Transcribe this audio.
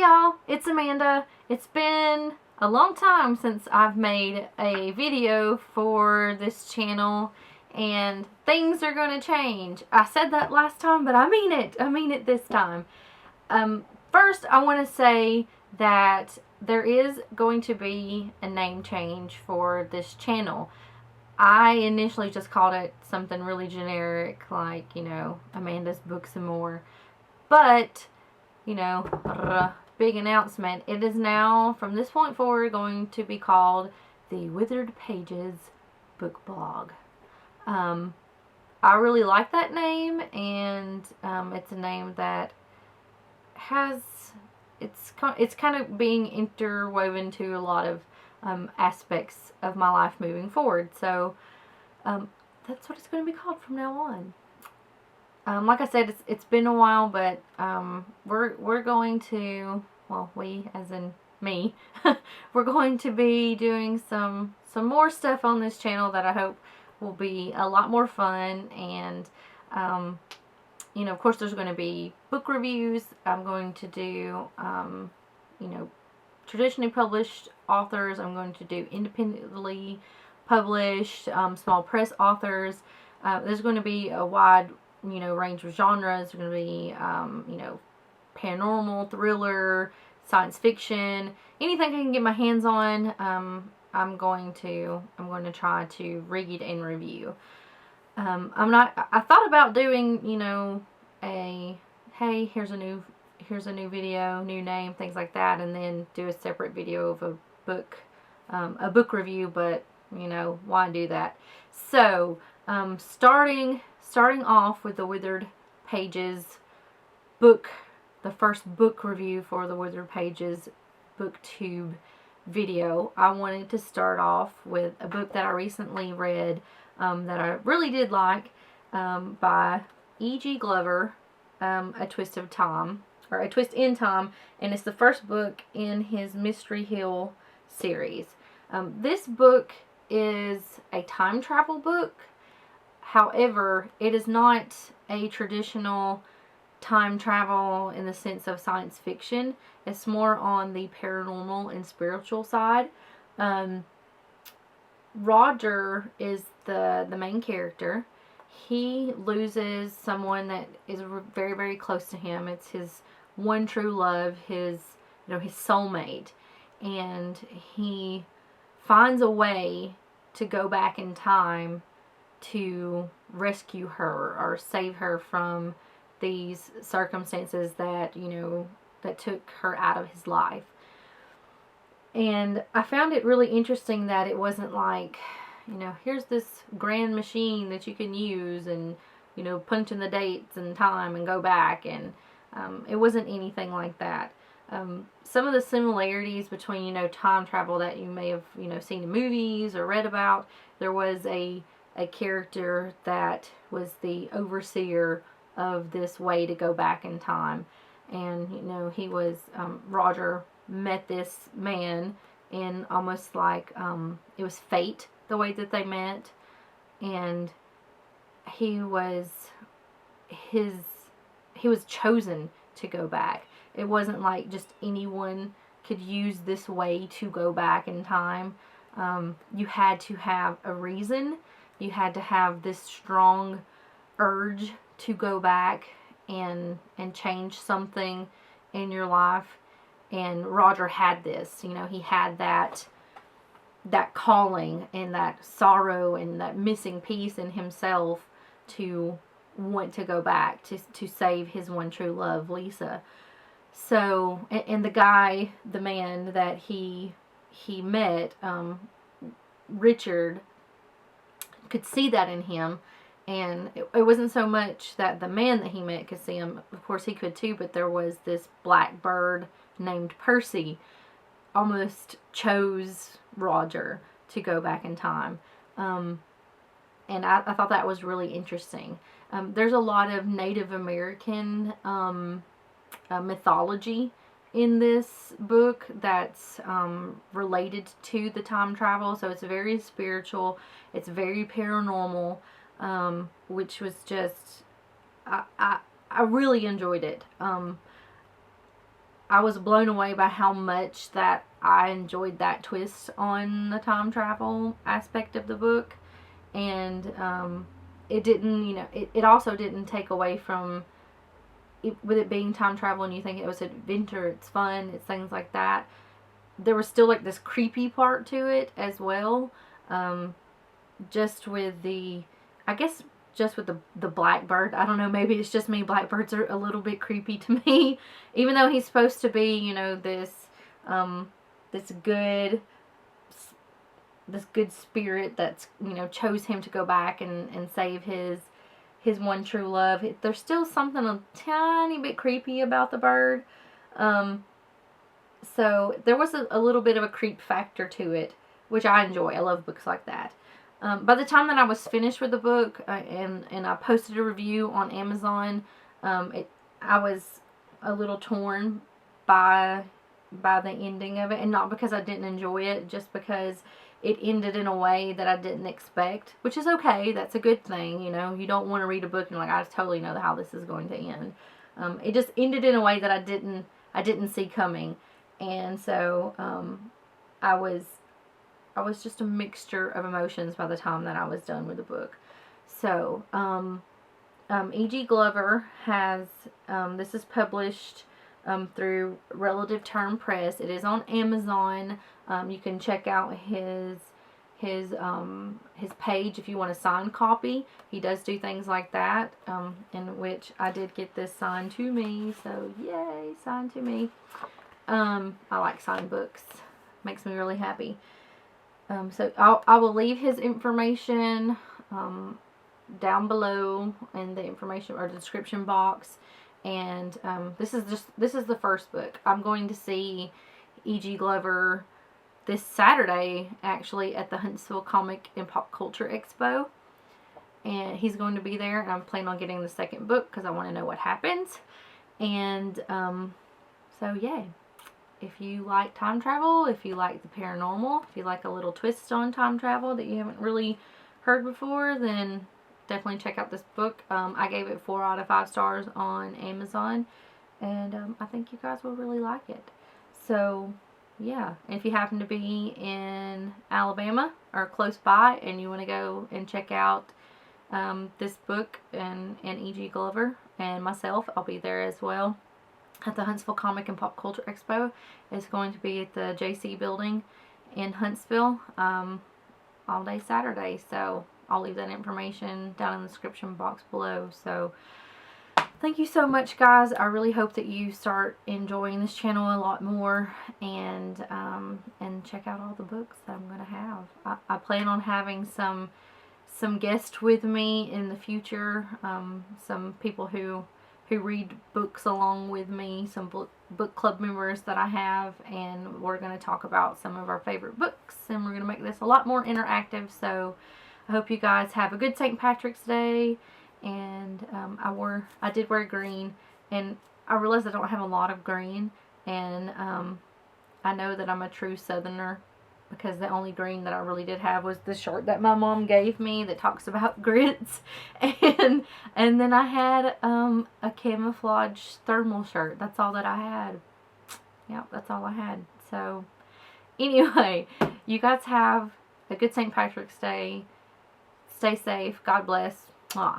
Hey y'all, it's Amanda. It's been a long time since I've made a video for this channel, and things are going to change. I said that last time, but I mean it. I mean it this time. First, I want to say that there is going to be a name change for this channel. I initially just called it something really generic, like, Amanda's Books and More. But, big announcement. It is now, from this point forward, going to be called the Withered Pages Book Blog. I really like that name, and it's a name that has, it's kind of being interwoven to a lot of aspects of my life moving forward. So that's what it's going to be called from now on. Like I said, it's been a while, but we're going to, well, we as in me, we're going to be doing some more stuff on this channel that I hope will be a lot more fun. And of course, there's going to be book reviews. I'm going to do traditionally published authors. I'm going to do independently published, small press authors. There's going to be a wide range of genres. There's going to be paranormal, thriller, science fiction, anything I can get my hands on. I'm going to try to read and review. I thought about doing hey, here's a new video, new name, things like that, and then do a separate video of a book review, but why do that? So starting off with the Withered Pages book, the first book review for the Withered Pages booktube video, I wanted to start off with a book that I recently read that I really did like, by E.G. Glover, A Twist in Time, and it's the first book in his Mystery Hill series. This book is a time travel book. However, it is not a traditional time travel in the sense of science fiction. It's more on the paranormal and spiritual side. Roger is the main character. He loses someone that is very, very close to him. It's his one true love, his soulmate, and he finds a way to go back in time to rescue her or save her from these circumstances that that took her out of his life. And I found it really interesting that it wasn't like, here's this grand machine that you can use and punch in the dates and time and go back, and it wasn't anything like that. Some of the similarities between time travel that you may have seen in movies or read about, there was a character that was the overseer of this way to go back in time, and he was Roger met this man in almost like it was fate the way that they met, and he was chosen to go back. It wasn't like just anyone could use this way to go back in time. You had to have a reason. You had to have this strong urge to go back and change something in your life. And Roger had this. He had that calling and that sorrow and that missing piece in himself to want to go back to save his one true love, Lisa. So, and the man that he met, Richard, could see that in him. And it wasn't so much that the man that he met could see him. Of course he could too, but there was this black bird named Percy almost chose Roger to go back in time. And I thought that was really interesting. There's a lot of Native American mythology in this book that's related to the time travel. So it's very spiritual. It's very paranormal, which was just, I really enjoyed it. I was blown away by how much that I enjoyed that twist on the time travel aspect of the book. And it didn't, you know, it also didn't take away from it, with it being time travel and you think it was an adventure, it's fun, it's things like that. There was still like this creepy part to it as well. Just with the, I guess, just with the blackbird. I don't know, maybe it's just me. Blackbirds are a little bit creepy to me. Even though he's supposed to be, you know, this this good spirit that's, you know, chose him to go back and save his one true love. There's still something a tiny bit creepy about the bird. So there was a little bit of a creep factor to it, which I enjoy. I love books like that. By the time that I was finished with the book, and I posted a review on Amazon, I was a little torn by the ending of it, and not because I didn't enjoy it, just because it ended in a way that I didn't expect, which is okay. That's a good thing, you know. You don't want to read a book and you're like, I totally know how this is going to end. It just ended in a way that I didn't see coming, and so I was just a mixture of emotions by the time that I was done with the book. So, E.G. Glover has, this is published through Relative Term Press. It is on Amazon. You can check out his page if you want a signed copy. He does do things like that, in which I did get this signed to me. So, yay, signed to me. I like signed books. Makes me really happy. So I will leave his information down below in the information or description box. And this is the first book. I'm going to see E.G. Glover this Saturday, actually, at the Huntsville Comic and Pop Culture Expo. And he's going to be there, and I'm planning on getting the second book because I want to know what happens. And so, yay. If you like time travel, if you like the paranormal, if you like a little twist on time travel that you haven't really heard before, then definitely check out this book. I gave it 4 out of 5 stars on Amazon, and I think you guys will really like it. So, yeah. And if you happen to be in Alabama or close by and you want to go and check out this book and E.G. Glover and myself, I'll be there as well. At the Huntsville Comic and Pop Culture Expo. It's going to be at the JC building in Huntsville all day Saturday. So I'll leave that information down in the description box below. So thank you so much, guys. I really hope that you start enjoying this channel a lot more, and check out all the books that I'm going to have. I plan on having some guests with me in the future. Some people who read books along with me, some book club members that I have, and we're going to talk about some of our favorite books, and we're going to make this a lot more interactive. So I hope you guys have a good St. Patrick's Day. And I did wear green, and I realized I don't have a lot of green, and I know that I'm a true Southerner because the only green that I really did have was the shirt that my mom gave me that talks about grits, and then I had a camouflage thermal shirt. That's all that I had. Yeah, that's all I had. So anyway, you guys have a good St. Patrick's Day. Stay safe. God bless. Mwah.